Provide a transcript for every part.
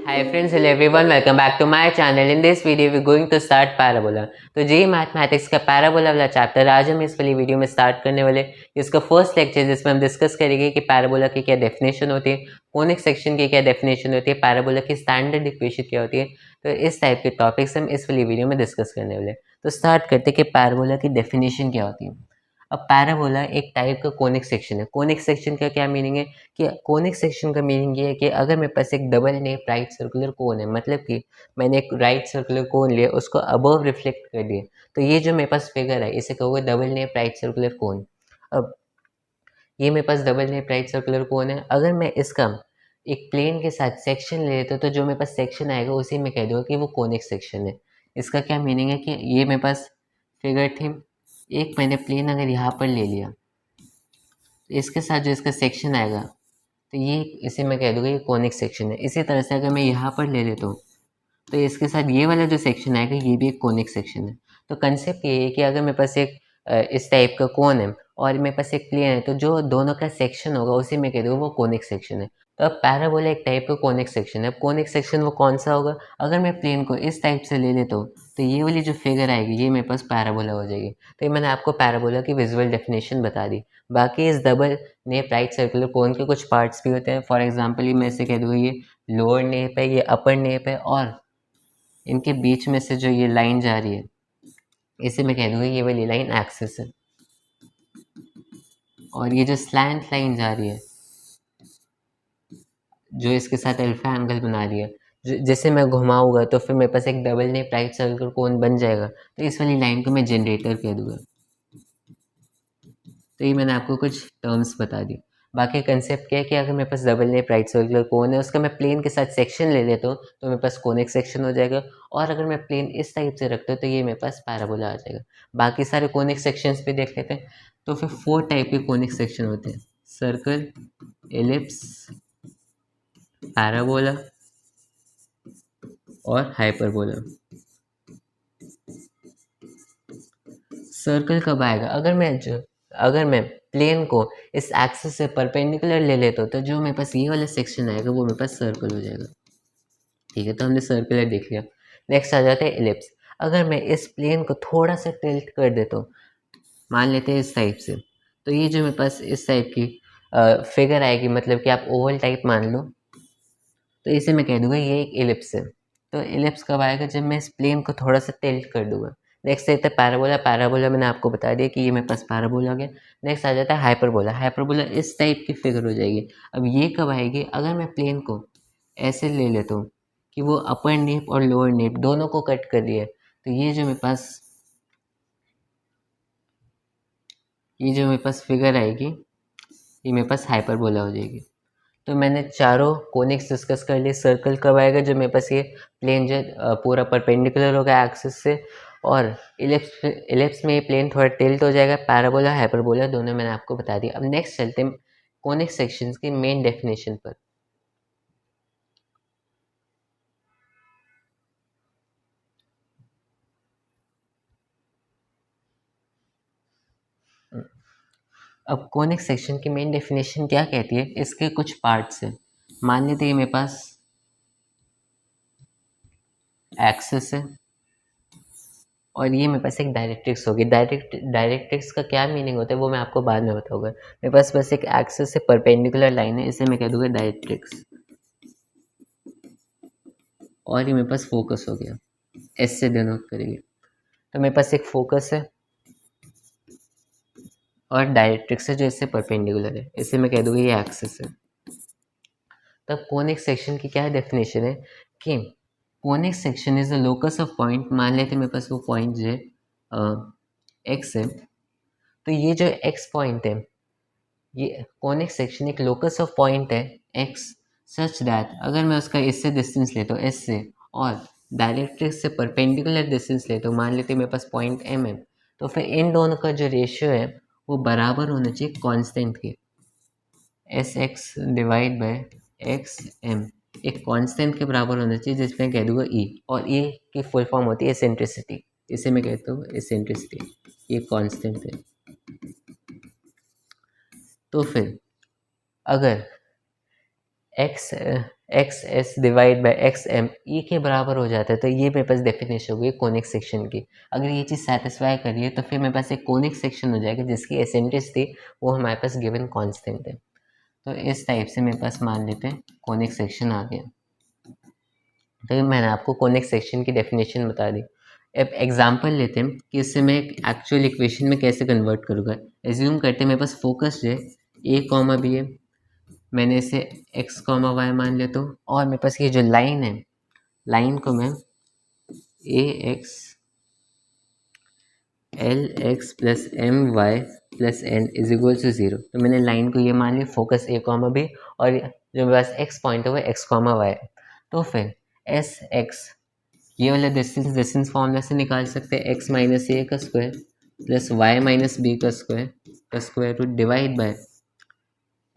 Hi friends, hello everyone, welcome back to my channel. In this video, we're going to start parabola. तो जी mathematics का parabola वाला chapter आज हम इस वाली वीडियो में स्टार्ट करने वाले। इसका फर्स्ट लेक्चर जिसमें हम डिस्कस करेंगे कि पैराबोला की क्या डेफिनेशन होती है, कोनिक सेक्शन की क्या डेफिनेशन होती है, पैराबोला की स्टैंडर्ड इक्वेशन क्या होती है। तो इस टाइप के टॉपिक्स हम इस वाली वीडियो में डिस्कस करने वाले। तो स्टार्ट करते कि पैराबोला की डेफिनेशन क्या होती है। अब पैराबोला एक टाइप का कोनिक सेक्शन है। कोनिक सेक्शन का क्या मीनिंग है कि कोनिक सेक्शन का मीनिंग ये है कि अगर मेरे पास एक double nappe right circular cone है, मतलब कि मैंने एक राइट सर्कुलर कोन लिया, उसको अबव रिफ्लेक्ट कर दिया, तो ये जो मेरे पास फिगर है इसे कहोगे double nappe right circular cone. अब ये मेरे पास double nappe right circular cone है। अगर मैं इसका एक प्लेन के साथ सेक्शन ले लेता हूँ तो जो मेरे पास सेक्शन आएगा उसी में कह दूंगा कि वो कोनिक सेक्शन है। इसका क्या मीनिंग है कि ये मेरे पास फिगर थी, एक मैंने प्लेन अगर यहाँ पर ले लिया तो इसके साथ जो इसका सेक्शन आएगा तो ये इसे मैं कह दूंगा ये कोनिक सेक्शन है। इसी तरह से अगर मैं यहाँ पर ले लेता हूँ तो इसके साथ ये वाला जो सेक्शन आएगा ये भी एक कोनिक सेक्शन है। तो कंसेप्ट ये है कि अगर मेरे पास एक इस टाइप का कोन है और मेरे पास एक प्लेन है तो जो दोनों का सेक्शन होगा उसी में कह दूँगा वो कोनिक सेक्शन है। तो अब पैराबोला एक टाइप का कोनिक सेक्शन है। अब कोनिक सेक्शन वो कौन सा होगा, अगर मैं प्लेन को इस टाइप से ले लेता हूँ तो ये वाली जो फिगर आएगी ये मेरे पास पैराबोला हो जाएगी। तो ये मैंने आपको पैराबोला की विजुअल डेफिनेशन बता दी। बाकी इस double nappe right circular cone के कुछ पार्ट्स भी होते हैं। फॉर एग्जाम्पल ये मैं इसे कह दूँगा ये लोअर नेप है, ये अपर नेप है, और इनके बीच में से जो ये लाइन जा रही है इसे मैं कह दूंगा ये वाली लाइन एक्सिस है, और ये जो स्लैंट लाइन जा रही है जो इसके साथ अल्फा एंगल बना रही है, जैसे मैं घुमाऊंगा तो फिर मेरे पास एक double nappe right circular cone बन जाएगा। तो इस वाली लाइन को मैं जनरेटर कह दूंगा। तो ये मैंने आपको कुछ टर्म्स बता दी। बाकी कंसेप्ट क्या है कि अगर मेरे पास double nappe right circular cone है उसका मैं प्लेन के साथ सेक्शन ले लेता हूँ तो मेरे पास कोनिक सेक्शन हो जाएगा, और अगर मैं प्लेन इस टाइप से रखता हूँ तो ये मेरे पास पैराबोला आ जाएगा। बाकी सारे कोनिक सेक्शंस भी देख लेते हैं। तो फिर 4 टाइप के कोनिक सेक्शन होते हैं: सर्कल, एलिप्स, पैराबोला और हाइपरबोला। सर्कल कब आएगा, अगर मैं प्लेन को इस एक्सिस से परपेंडिकुलर ले लेता हूँ तो जो मेरे पास ये वाला सेक्शन आएगा वो मेरे पास सर्कल हो जाएगा। ठीक है, तो हमने सर्कुलर देख लिया। नेक्स्ट आ जाता है एलिप्स। अगर मैं इस प्लेन को थोड़ा सा टिल्ट कर देता हूँ, मान लेते हैं इस टाइप से, तो ये जो मेरे पास इस टाइप की फिगर आएगी, मतलब कि आप ओवल टाइप मान लो, तो इसे मैं कह दूंगा ये एक एलिप्स है। तो एलिप्स कब आएगा, जब मैं इस प्लेन को थोड़ा सा टिल्ट कर दूंगा। नेक्स्ट आता है पैराबोला। पैराबोला मैंने आपको बता दिया कि ये मेरे पास पैराबोला हो गया। नेक्स्ट आ जाता है हाइपरबोला। हाइपरबोला इस टाइप की फिगर हो जाएगी। अब ये कब आएगी, अगर मैं प्लेन को ऐसे ले लेता हूँ कि वो अपर नेप और लोअर नेप दोनों को कट कर दिया है, तो ये जो मेरे पास फिगर आएगी ये मेरे पास हाइपरबोला हो जाएगी। तो मैंने चारों कोनिक्स डिस्कस कर लिए। सर्कल कब आएगा, जब मेरे पास ये प्लेन जो पूरा परपेंडिकुलर होगा एक्सिस से, और इलिप्स में ये प्लेन थोड़ा टिल्ट हो जाएगा। पैराबोला हाइपरबोला दोनों मैंने आपको बता दिया। अब नेक्स्ट चलते हैं कोनिक सेक्शंस की मेन डेफिनेशन पर। अब कोनिक सेक्शन की मेन डेफिनेशन क्या कहती है, इसके कुछ पार्ट्स हैं। मान लेते हैं मेरे पास एक्सिस है और ये मेरे पास एक डायरेक्ट्रिक्स होगी। डायरेक्ट्रिक्स का क्या मीनिंग होता है वो मैं आपको बाद में बताऊंगा। मेरे पास बस एक एक्सिस से परपेंडिकुलर लाइन है, इसे मैं कह दूंगा डायरेक्ट्रिक्स, और ये मेरे पास फोकस हो गया, एस से डिनोट करेंगे। तो मेरे पास एक फोकस है और डायरेक्ट्रिक्स है जो इससे परपेंडिकुलर है, इसे मैं कह दूंगा ये एक्सिस है। तब कोनिक सेक्शन की क्या डेफिनेशन है कि conic section is the locus of point. मान लेते हैं मेरे पास वो पॉइंट जो है एक्स है, तो ये जो एक्स पॉइंट है, ये कोनिक सेक्शन एक लोकस ऑफ पॉइंट है एक्स, सच दैट अगर मैं उसका इससे डिस्टेंस लेता हूँ एस से, और डायरेक्ट्रिक्स से परपेंडिकुलर डिस्टेंस लेता हूँ, मान लेते हैं मेरे पास पॉइंट एम है, तो फिर इन दोनों का जो रेशियो है वो बराबर होना चाहिए कांस्टेंट के, S X divide by X M, एक कांस्टेंट के बराबर होना चाहिए जिसमें कह दूंगा ई, और ई की फुल फॉर्म होती है एसेंट्रिसिटी, इसे मैं कहता हूँ एसेंट्रिसिटी, ये कांस्टेंट है। तो फिर अगर X X S divide by X M E के बराबर हो जाता है। तो ये मेरे पास डेफिनेशन हो गई कोनिक सेक्शन की। अगर ये चीज़ सेटिस्फाई करिए तो फिर मेरे पास एक कोनिक सेक्शन हो जाएगा जिसकी एसेंट्रिक थी वो हमारे पास गिवन कांस्टेंट है। तो इस टाइप से मेरे पास मान लेते हैं कोनिक सेक्शन आ गया। तो मैंने आपको कोनिक सेक्शन की डेफिनेशन बता दी। अब एग्जांपल लेते हैं कि इससे मैं एक एक्चुअल इक्वेशन में कैसे कन्वर्ट करूँगा। एज्यूम करते हैं मेरे पास फोकस है ए कॉमा बी है, मैंने इसे एक्स कॉमा वाई मान लेता हूँ और मेरे पास ये जो लाइन है, लाइन को मैं A X L X plus M Y plus N is equal to zero. तो मैंने लाइन को ये मान लिया फोकस ए कॉमा बी और जो मेरे पास एक्स पॉइंट है वो एक्स कॉमा वाई। तो फिर एस एक्स ये वाला डिस्टेंस फॉर्मूला से निकाल सकते हैं एक्स माइनस ए का square plus Y minus B का square root divide by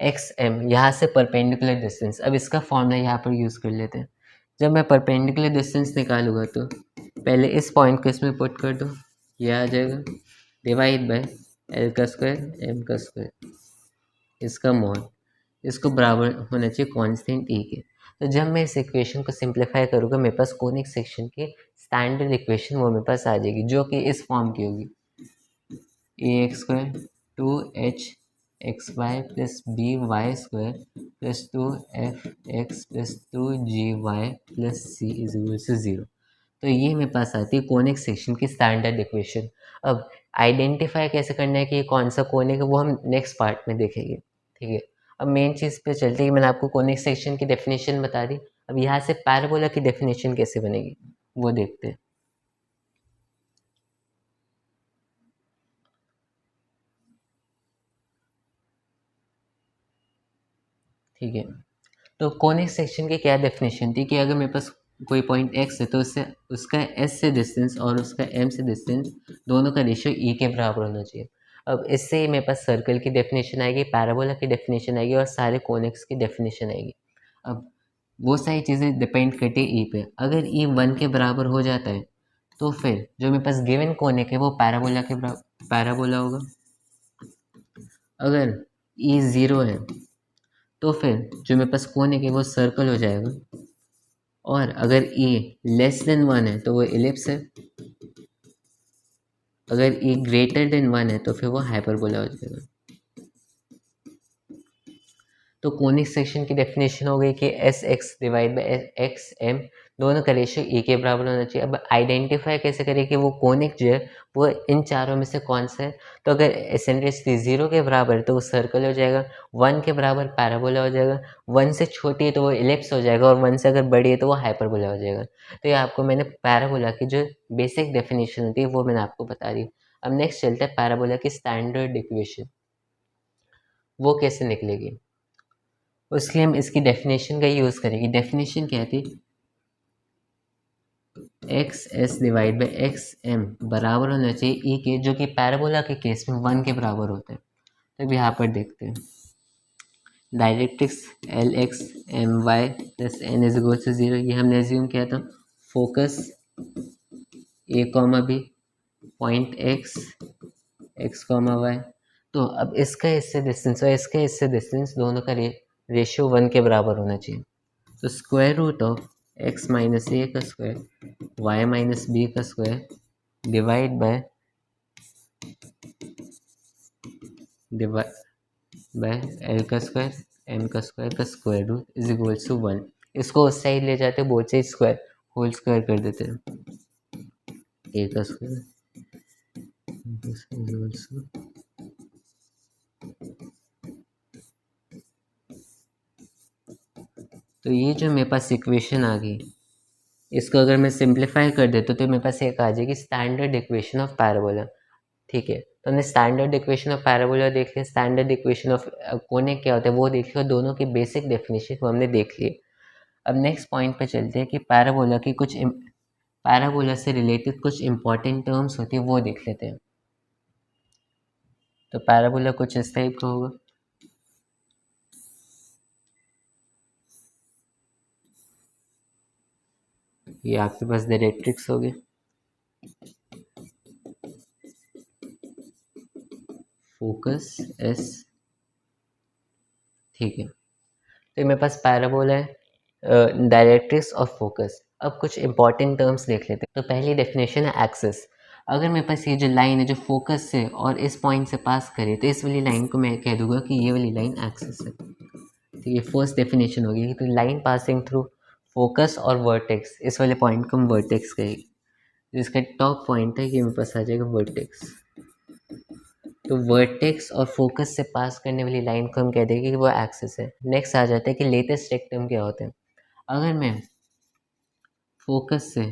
X M, यहाँ से परपेंडिकुलर डिस्टेंस। अब इसका फॉर्मूला यहाँ पर यूज़ कर लेते हैं। जब मैं परपेंडिकुलर डिस्टेंस निकालूंगा तो पहले इस पॉइंट को इसमें पुट कर दो, ये आ जाएगा डिवाइड बाय एल का स्क्वायर एम का स्क्वायर, इसका मॉड, इसको बराबर होना चाहिए कांस्टेंट ई के। तो जब मैं इस इक्वेशन को सिंप्लीफाई करूँगा मेरे पास कोनिक सेक्शन की स्टैंडर्ड इक्वेशन वो मेरे पास आ जाएगी जो कि इस फॉर्म की होगी A X square two H X Y plus B Y square plus two F X plus two G Y plus C is equal to zero. तो ये मेरे पास आती है कोनिक सेक्शन की स्टैंडर्ड इक्वेशन। अब आइडेंटिफाई कैसे करना है कि ये कौन सा कोनिक है वो हम नेक्स्ट पार्ट में देखेंगे, ठीक है। अब मेन चीज़ पे चलते हैं कि मैंने आपको कोनिक सेक्शन की डेफिनेशन बता दी। अब यहाँ से पैराबोला की डेफिनेशन कैसे बनेगी वो देखते हैं। ठीक है, तो कोनिक सेक्शन की क्या डेफिनेशन थी कि अगर मेरे पास कोई पॉइंट एक्स है तो उससे उसका एस से डिस्टेंस और उसका एम से डिस्टेंस दोनों का रेशियो ई के बराबर होना चाहिए। अब इससे ही मेरे पास सर्कल की डेफिनेशन आएगी, पैराबोला की डेफिनेशन आएगी और सारे कोनिक्स की डेफिनेशन आएगी। अब वो सारी चीज़ें डिपेंड करती है ई पे। अगर ई 1 के बराबर हो जाता है तो फिर जो मेरे पास गिवन कोनिक है वो पैराबोला के बराबर पैराबोला होगा। अगर ई 0 है तो फिर जो मेरे पास कोनिक है वो सर्कल हो जाएगा और अगर e लेस देन 1 है तो वो इलिप्स है, अगर e ग्रेटर देन 1 है तो फिर वो हाइपरबोला हो जाएगा। तो कोनिक सेक्शन की डेफिनेशन हो गई कि S X divide by X M दोनों का रेशियो ई के बराबर होना चाहिए। अब आइडेंटिफाई कैसे करें कि वो कोनिक जो है वो इन चारों में से कौन सा है। तो अगर एसेंट्रिसिटी 0 के बराबर है तो वो सर्कल हो जाएगा, 1 के बराबर पैराबोला हो जाएगा, 1 से छोटी है तो वो इलिप्स हो जाएगा और 1 से अगर बड़ी है तो वो हाइपरबोला हो जाएगा। तो ये आपको मैंने पैराबोला की जो बेसिक डेफिनेशन होती है वो मैंने आपको बता दी। अब नेक्स्ट चलते हैं पैराबोला की स्टैंडर्ड इक्वेशन, वो कैसे निकलेगी। उसके लिए हम इसकी डेफिनेशन का यूज़ करेंगे। डेफिनेशन क्या थी, X S divide by X M बराबर होना चाहिए ई के, जो कि पैराबोला के केस में 1 के बराबर होता है। तो अब यहाँ पर देखते हैं directrix L X M Y plus N is equal to 0, ये हमने एज्यूम किया था। Focus A comma B, point X X comma Y. तो अब इसका इससे डिस्टेंस और इसका इससे डिस्टेंस दोनों का रेशियो 1 के बराबर होना चाहिए। तो square root of X minus A का स्क्वायर वाई माइनस बी का स्क्वायर डिवाइड बाय एल का स्क्वायर एम का square root is equal to 1। इसको उस साइड ले जाते हैं, both side square whole square कर देते हैं, ए का स्क्वायर तो ये जो मेरे पास इक्वेशन आ गई इसको अगर मैं सिंप्लीफाई कर देता तो मेरे पास एक आ जाएगी स्टैंडर्ड इक्वेशन ऑफ पैराबोला। ठीक है, तो हमने स्टैंडर्ड इक्वेशन ऑफ पैराबोला देख लिया, स्टैंडर्ड इक्वेशन ऑफ कोनिक क्या होता है वो देख लिया, दोनों की बेसिक डेफिनेशन वो हमने देख ली। अब नेक्स्ट पॉइंट पे चलते हैं कि पैराबोला की कुछ पैराबोला से रिलेटेड कुछ इंपॉर्टेंट टर्म्स होती है वो देख लेते हैं। तो पैराबोला कुछ इस टाइप का होगा, ये आपके पास डायरेक्ट्रिक्स हो गए, फोकस एस, ठीक है। तो मेरे पास पैराबोला है, डायरेक्ट्रिक्स और फोकस। अब कुछ इंपॉर्टेंट टर्म्स देख लेते हैं। तो पहली डेफिनेशन है एक्सिस। अगर मेरे पास ये जो लाइन है जो फोकस से और इस पॉइंट से पास करे तो इस वाली लाइन को मैं कह दूंगा कि ये वाली लाइन एक्सिस है। तो ये फर्स्ट डेफिनेशन होगी कि तो लाइन पासिंग थ्रू फोकस और वर्टेक्स, इस वाले पॉइंट को हम वर्टेक्स कहेंगे। जिसका टॉप पॉइंट है ये मेरे पास आ जाएगा वर्टेक्स। तो वर्टेक्स और फोकस से पास करने वाली लाइन को हम कह देंगे कि वो एक्सिस है। नेक्स्ट आ जाता है कि लेटेस्ट रेक्टम क्या होता है। अगर मैं फोकस से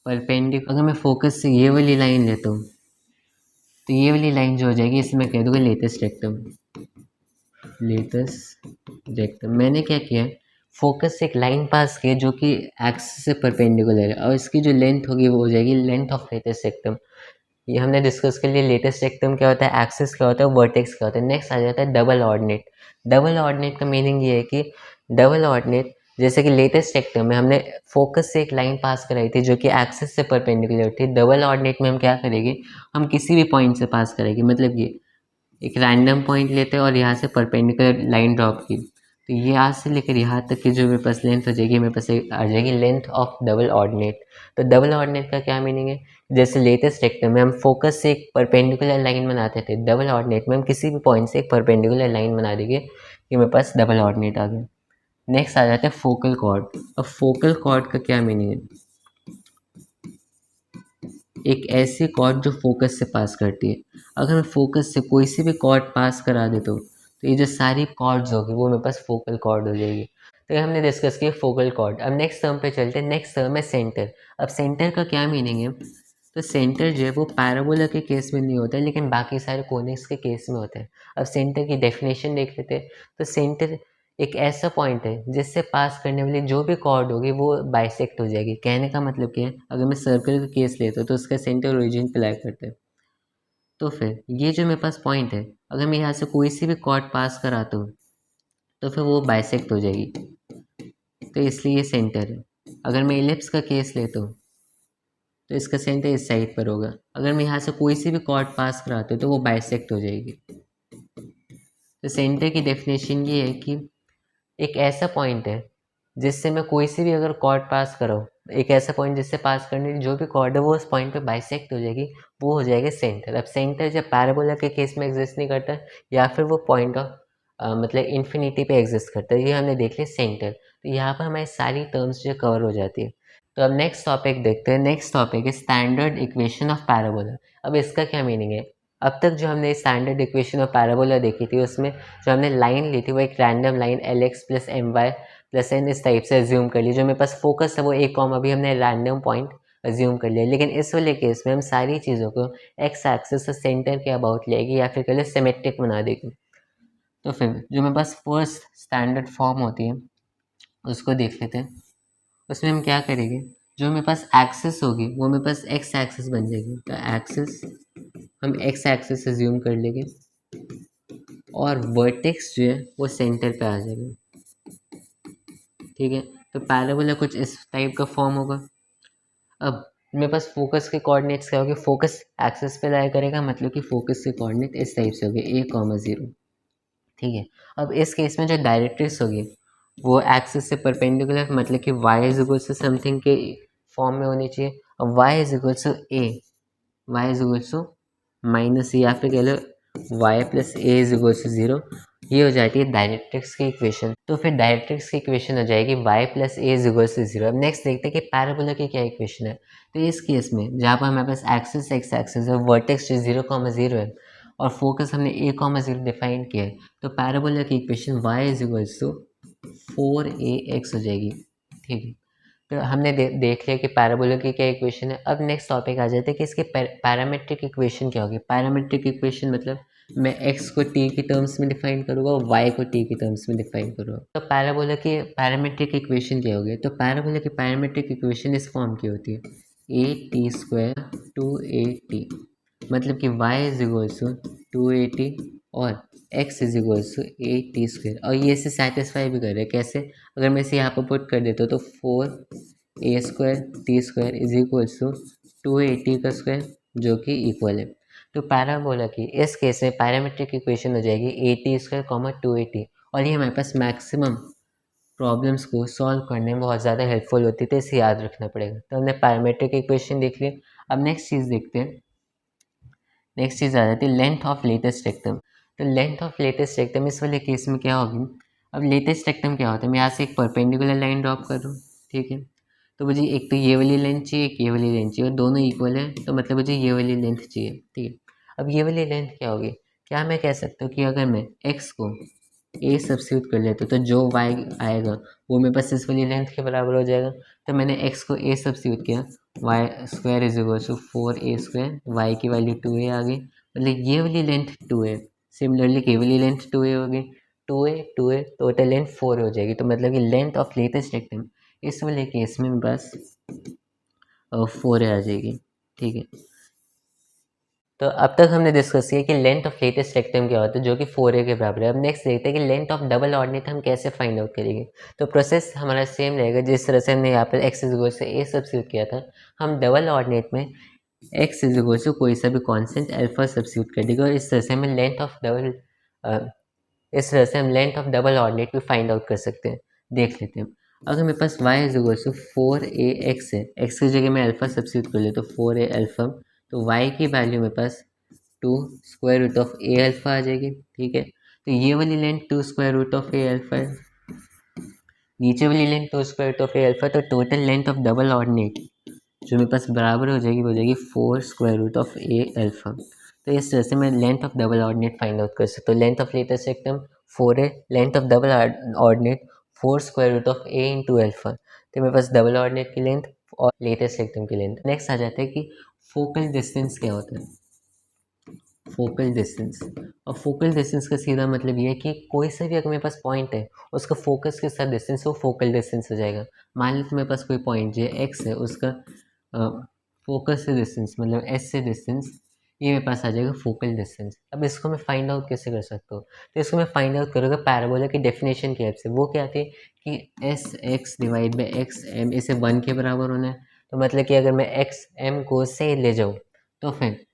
अगर मैं फोकस से ये वाली लाइन लेता हूँ तो ये वाली लाइन जो हो जाएगी इसे मैं कह दूँगा लेटेस्ट रेक्टम। लेटेस्ट रेक्टम मैंने क्या किया है, फोकस से एक लाइन पास की जो कि एक्सिस से परपेंडिकुलर है और इसकी जो लेंथ होगी वो हो जाएगी लेंथ ऑफ लेटेस्ट रेक्टम। ये हमने डिस्कस कर लिया लेटेस्ट रेक्टम क्या होता है, एक्सिस क्या होता है, वर्टेक्स क्या होता है। नेक्स्ट आ जाता है डबल ऑर्डिनेट। डबल ऑर्डिनेट का मीनिंग ये है कि डबल ऑर्डिनेट जैसे कि लेटेस्ट रेक्टम में हमने फोकस से एक लाइन पास कराई थी जो कि एक्सिस से परपेंडिकुलर थी। डबल ऑर्डिनेट में हम क्या करेंगे, हम किसी भी पॉइंट से पास करेंगे। मतलब ये एक रैंडम पॉइंट लेते हैं और यहाँ से परपेंडिकुलर लाइन ड्रॉप की, तो ये यहाँ से लेकर यहाँ तक की जो मेरे पास लेंथ हो जाएगी, मेरे पास आ जाएगी लेंथ ऑफ डबल ऑर्डिनेट। तो डबल ऑर्डिनेट का क्या मीनिंग है, जैसे लेटेस्ट रेक्टम में हम फोकस से एक परपेंडिकुलर लाइन बनाते थे, डबल ऑर्डिनेट में हम किसी भी पॉइंट से एक परपेंडिकुलर लाइन बना देंगे, ये मेरे पास डबल ऑर्डिनेट आ गया। नेक्स्ट आ जाता है फोकल कॉर्ड। अब फोकल कॉर्ड का क्या मीनिंग है, एक ऐसी कॉर्ड जो फोकस से पास करती है। अगर मैं फोकस से कोई सी भी कॉर्ड पास करा देता हूँ तो ये जो सारी कॉर्ड्स होगी वो मेरे पास फोकल कॉर्ड हो जाएगी। तो ये हमने डिस्कस किया फोकल कॉर्ड। अब नेक्स्ट टर्म पे चलते हैं। नेक्स्ट टर्म है सेंटर। अब सेंटर का क्या मीनिंग है, तो सेंटर जो है वो पैराबोला के केस में नहीं होता है लेकिन बाकी सारे कोनिक्स के केस में होता है। अब सेंटर की डेफिनेशन देख लेते हैं। तो सेंटर एक ऐसा पॉइंट है जिससे पास करने वाली जो भी कॉर्ड होगी वो बाइसेक्ट हो जाएगी। कहने का मतलब क्या है, अगर मैं सर्कल का केस लेता हूँ तो उसका सेंटर ओरिजिन पे लाई करता है। तो फिर ये जो मेरे पास पॉइंट है, अगर मैं यहाँ से कोई सी भी कॉर्ड पास कराता हूँ तो फिर वो बाइसेक्ट हो जाएगी, तो इसलिए ये सेंटर है। अगर मैं इलिप्स का केस लेता हूँ तो इसका सेंटर इस साइड पर होगा। अगर मैं यहाँ से कोई सी भी कॉर्ड पास कराता हूँ तो वो बाइसेक्ट हो जाएगी। तो सेंटर की डेफिनेशन ये है कि एक ऐसा पॉइंट है जिससे मैं कोई सी भी अगर कॉर्ड पास करो, एक ऐसा पॉइंट जिससे पास करने की जो भी कॉर्ड है वो उस पॉइंट पे बाइसेक्ट हो जाएगी, वो हो जाएगा सेंटर। अब सेंटर जब पैराबोला के केस में एग्जिस्ट नहीं करता या फिर वो पॉइंट ऑफ मतलब इन्फिनिटी पे एग्जिस्ट करता है, ये हमने देख लिया सेंटर। तो यहाँ पर हमारी सारी टर्म्स जो कवर हो जाती है। तो अब नेक्स्ट टॉपिक देखते हैं। नेक्स्ट टॉपिक है स्टैंडर्ड इक्वेशन ऑफ पैराबोला। अब इसका क्या मीनिंग है, अब तक जो हमने स्टैंडर्ड इक्वेशन ऑफ पैराबोला देखी थी उसमें जो हमने लाइन ली थी वो एक random line LX plus MY plus N इस टाइप से एज्यूम कर ली। जो मेरे पास फोकस है वो एक कॉमा भी हमने रैंडम पॉइंट एज्यूम कर लिया। लेकिन इस वाले केस में हम सारी चीज़ों को एक्स एक्सिस से सेंटर के अबाउट लेगी या फिर कह लो सिमेट्रिक बना देगी। तो फिर जो मेरे पास फर्स्ट स्टैंडर्ड फॉर्म होती है उसको देख लेते हैं। उसमें हम क्या करेंगे, जो मेरे पास एक्सिस होगी वो मेरे पास एक्स एक्सिस बन जाएगी। तो एक्सिस हम एक्स एक्सिस एज्यूम कर लेंगे और वर्टेक्स जो है वो सेंटर पे आ जाएगा। ठीक है, तो पैराबोला कुछ इस टाइप का फॉर्म होगा। अब मेरे पास फोकस के कोऑर्डिनेट्स क्या होंगे, फोकस एक्सिस पे लाया करेगा, मतलब कि फोकस के कोऑर्डिनेट इस टाइप से होंगे A, 0। ठीक है, अब इस केस में जो डायरेक्ट्रिक्स होगी वो एक्सिस से परपेंडिकुलर, मतलब कि y is equal to something के फॉर्म में होनी चाहिए। अब y is equal to A, y is equal to minus या फिर कह लो y plus A is equal to 0। ये हो जाती है डायरेक्ट्रिक्स की इक्वेशन। तो फिर डायरेक्ट्रिक्स की इक्वेशन हो जाएगी y plus A is equal to 0। अब नेक्स्ट देखते हैं कि पैराबोला की क्या इक्वेशन है। तो इस केस में जहाँ पर हमारे पास एक्सिस एक्स एक्सिस है, वर्टेक्स जो 0,0 है और फोकस हमने A,0 डिफाइन किया है, तो पैराबोला की equation y is equal to 4ax हो जाएगी। ठीक है, तो हमने देख लिया कि पैराबोला की क्या इक्वेशन है। अब नेक्स्ट टॉपिक आ जाते हैं कि इसके पैरामेट्रिक इक्वेशन क्या होगी। पैरामेट्रिक इक्वेशन मतलब मैं x को t की टर्म्स में डिफाइन करूँगा और y को t की टर्म्स में डिफाइन करूँगा। तो पैराबोला की पैरामेट्रिक इक्वेशन क्या होगी, तो पैराबोला की पैरामेट्रिक इक्वेशन इस फॉर्म की होती है at² 2at, मतलब कि y is equal to 2at और x is equal to at²। और ये इसे सेटिस्फाई भी कर रहा है। कैसे, अगर मैं इसे यहाँ पर पुट कर देता हूँ तो 4a² t² is equal to 2at का स्क्वायर जो कि इक्वल है। तो पैराबोला की इस केस में पैरामेट्रिक इक्वेशन हो जाएगी at² 2at, और ये हमारे पास मैक्सिमम प्रॉब्लम्स को सॉल्व करने में बहुत ज़्यादा हेल्पफुल होती है, तो इसे याद रखना पड़ेगा। तो हमने पैरामीट्रिक इक्वेशन देख लिया। अब नेक्स्ट चीज़ देखते हैं। नेक्स्ट चीज़ आ जाती है लेंथ ऑफ लेटेस्ट रेक्टम। तो लेंथ ऑफ लेटेस्ट रेक्टम इस वाले केस में क्या होगी? अब लेटेस्ट रेक्टम क्या होता है? मैं यहाँ से एक परपेंडिकुलर लाइन ड्रॉप कर रहा हूँ, ठीक है। तो मुझे एक तो ये वाली लेंथ चाहिए, एक ये वाली लेंथ चाहिए, और दोनों इक्वल है, तो मतलब मुझे ये वाली लेंथ चाहिए, ठीक है। अब ये वाली लेंथ क्या होगी? क्या मैं कह सकता हूँ कि अगर मैं x को a सब्स्टिट्यूट कर लेता हूँ तो जो y आएगा वो मेरे पास इस वाली लेंथ के बराबर हो जाएगा। तो मैंने x को a सब्स्टिट्यूट किया, Y square is equal to 4a², Y की वैल्यू 2a आ गई, मतलब ये वाली लेंथ 2a। सिमिलरली ये वाली लेंथ 2a होगी, 2a टोटल लेंथ 4 हो जाएगी। तो मतलब कि लेंथ ऑफ लेटेस्ट रेक्टम इस वाले केस में बस 4 आ जाएगी, ठीक है। तो अब तक हमने डिस्कस किया कि लेंथ ऑफ लेटेस्ट रेक्टम क्या होता है, जो कि 4a के बराबर है। अब नेक्स्ट देखते हैं कि लेंथ ऑफ डबल ऑर्डिनेट हम कैसे फाइंड आउट करेंगे। तो प्रोसेस हमारा सेम रहेगा, जिस तरह से हमने यहाँ पर x इज इक्वल से a सब्स्टिट्यूट किया था, हम डबल ऑर्डिनेट में x इज इक्वल टू कोई सा भी कांस्टेंट अल्फा सब्स्टिट्यूट कर देंगे, और इस तरह से हमें लेंथ ऑफ डबल इस तरह से हम लेंथ ऑफ डबल ऑर्डिनेट भी फाइंड आउट कर सकते हैं। देख लेते हैं। अगर मेरे पास y is equal to 4ax है, x की जगह मैं अल्फा सब्स्टिट्यूट कर ले तो 4a अल्फा, तो y की वैल्यू मेरे पास 2 square root of a alpha आ जाएगी, ठीक है। तो ये वाली length 2 square root of a alpha है, नीचे वाली length 2 square root of a alpha, तो total length of double ordinate जो मेरे पास बराबर हो जाएगी वो हो जाएगी 4 square root of a alpha. तो इस तरह से मैं length of double ordinate find out कर सकता हूँ। लेंथ ऑफ लेटेस्ट रेक्टम 4 है, length of double ordinate 4 square root of a into alpha. तो मेरे पास डबल ऑर्डिनेट की लेंथ और लेटेस्ट रेक्टम की लेंथ। नेक्स्ट आ जाता है कि फोकल डिस्टेंस क्या होता है। फोकल डिस्टेंस, और फोकल डिस्टेंस का सीधा मतलब ये है कि कोई सा भी अगर मेरे पास पॉइंट है उसका फोकस के साथ डिस्टेंस वो फोकल डिस्टेंस हो जाएगा। मान लो मेरे पास कोई पॉइंट जो एक्स है उसका फोकस से डिस्टेंस मतलब एस से डिस्टेंस, ये मेरे पास आ जाएगा फोकल डिस्टेंस। अब इसको मैं फाइंड आउट कैसे कर सकता हूँ? तो इसको मैं फाइंड आउट करूँगा पैराबोला की डेफिनेशन की हेल्प से। वो क्या आती है कि S X divide by X M, इसे 1 के बराबर होना है। तो मतलब कि अगर मैं एक्स एम को से ले जाऊँ तो फिर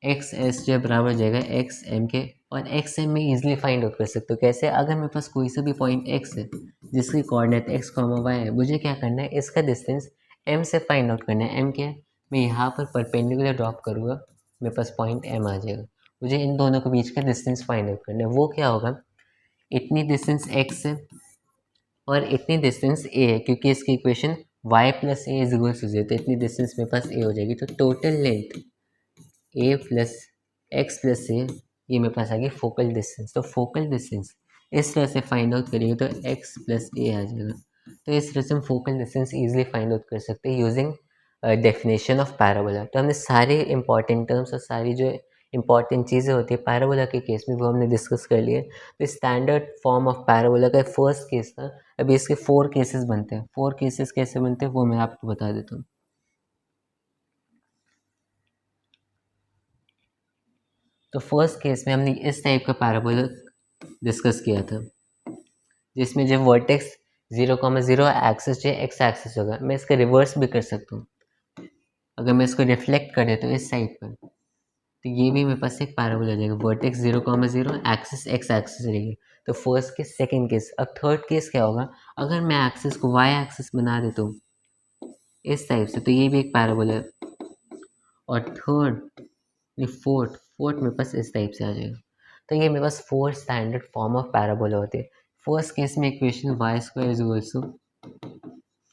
एक्स एस जो बराबर हो जाएगा एक्स एम के, और एक्स एम में ईजिली फाइंड आउट कर सकते हो। कैसे? अगर मेरे पास कोई सा भी पॉइंट एक्स है जिसकी कोऑर्डिनेट एक्स कॉमा वाई है, मुझे क्या करना है, इसका डिस्टेंस एम से फाइंड आउट करना है। एम क्या है? मैं यहाँ पर परपेंडिकुलर ड्रॉप करूँगा, मेरे पास पॉइंट एम आ जाएगा। मुझे इन दोनों के बीच का डिस्टेंस फाइंड आउट करना है। वो क्या होगा, इतनी डिस्टेंस एक्स है और इतनी डिस्टेंस ए है, क्योंकि इसकी equation Y plus A is equal to zero, तो इतनी डिस्टेंस मेरे पास ए हो जाएगी। तो total length A plus X plus A, ये मेरे पास आ गई फोकल डिस्टेंस। तो फोकल डिस्टेंस इस तरह से फाइंड आउट करेंगे तो एक्स प्लस ए आ जाएगा। तो इस तरह से हम focal distance easily find out कर सकते हैं यूजिंग डेफिनेशन ऑफ पैराबोला। तो हमने सारे इंपॉर्टेंट टर्म्स और सारी जो इंपॉर्टेंट चीज़ें होती है पैराबोला के केस में वो हमने डिस्कस कर लिए। तो स्टैंडर्ड फॉर्म ऑफ पैराबोला का फर्स्ट केस था। अभी इसके 4 केसेस बनते हैं। 4 केसेस कैसे बनते हैं वो मैं आपको बता देता हूँ। तो फर्स्ट केस में हमने इस टाइप का पैराबोला डिस्कस किया था, जिसमें जो वर्टेक्स 0,0 एक्सिस जो एक्स एक्सिस होगा। मैं इसका रिवर्स भी कर सकता हूँ। अगर मैं इसको रिफ्लेक्ट कर देता हूँ इस साइड पर, तो ये भी मेरे पास एक पैराबोला हो जाएगा। वर्टेक्स 0,0 एक्सिस एक्स एक्सिस रहेगी। तो फर्स्ट केस, सेकेंड केस। अब थर्ड केस क्या होगा, अगर मैं एक्सिस को वाई एक्सिस बना देता हूँ इस टाइप से, तो ये भी एक पैराबोला है। और थर्ड फोर्थ मेरे पास इस टाइप से आ जाएगा। तो ये मेरे पास 4 स्टैंडर्ड फॉर्म ऑफ पैराबोला होते हैं। फर्स्ट केस में equation Y square is equal to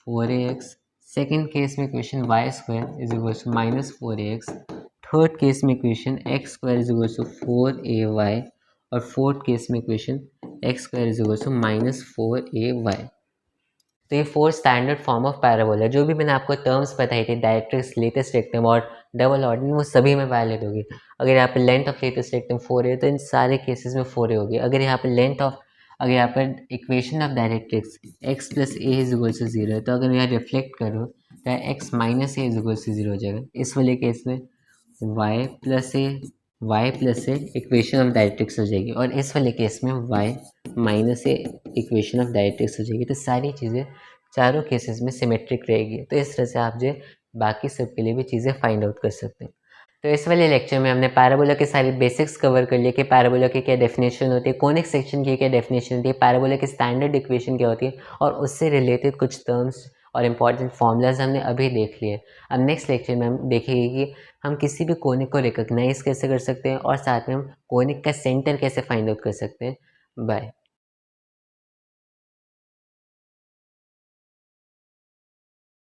4ax, second case में equation Y square is equal to minus 4ax, third case में equation X square is equal to 4ay, और fourth case में equation X square is equal to minus 4ay। तो ये 4 standard form of parabola. जो भी मैंने आपको terms बताई थी, डायरेक्ट्रिक्स, लेटेस्ट रेक्टम और डबल ऑर्डिनेट, वो सभी में वैलिड होगी। अगर यहाँ पे लेंथ ऑफ लेटेस्ट रेक्टम 4 है तो इन सारे केसेस में 4 होगी। अगर यहाँ पर equation of directrix x plus A is equal to 0 है, तो अगर यहाँ रिफ्लेक्ट करो तो x minus A is equal to 0 हो जाएगा। इस वाले केस में y plus A equation of directrix हो जाएगी, और इस वाले केस में y minus A equation of directrix हो जाएगी। तो सारी चीज़ें चारों केसेस में सिमेट्रिक रहेगी। तो इस तरह से आप जो बाकी सब के लिए भी चीज़ें फाइंड आउट कर सकते हैं। तो इस वाले लेक्चर में हमने पैराबोला के सारी बेसिक्स कवर कर लिए कि पैराबोला की क्या डेफिनेशन होती है, कोनिक सेक्शन की क्या डेफिनेशन होती है, पैराबोला की स्टैंडर्ड इक्वेशन क्या होती है और उससे रिलेटेड कुछ टर्म्स और इम्पॉर्टेंट फॉर्मूलाज हमने अभी देख लिए। अब नेक्स्ट लेक्चर में हम देखेंगे कि हम किसी भी कोनिक को रिकॉग्नाइज कैसे कर सकते हैं और साथ में हम कोनिक का सेंटर कैसे फाइंड आउट कर सकते हैं। बाय।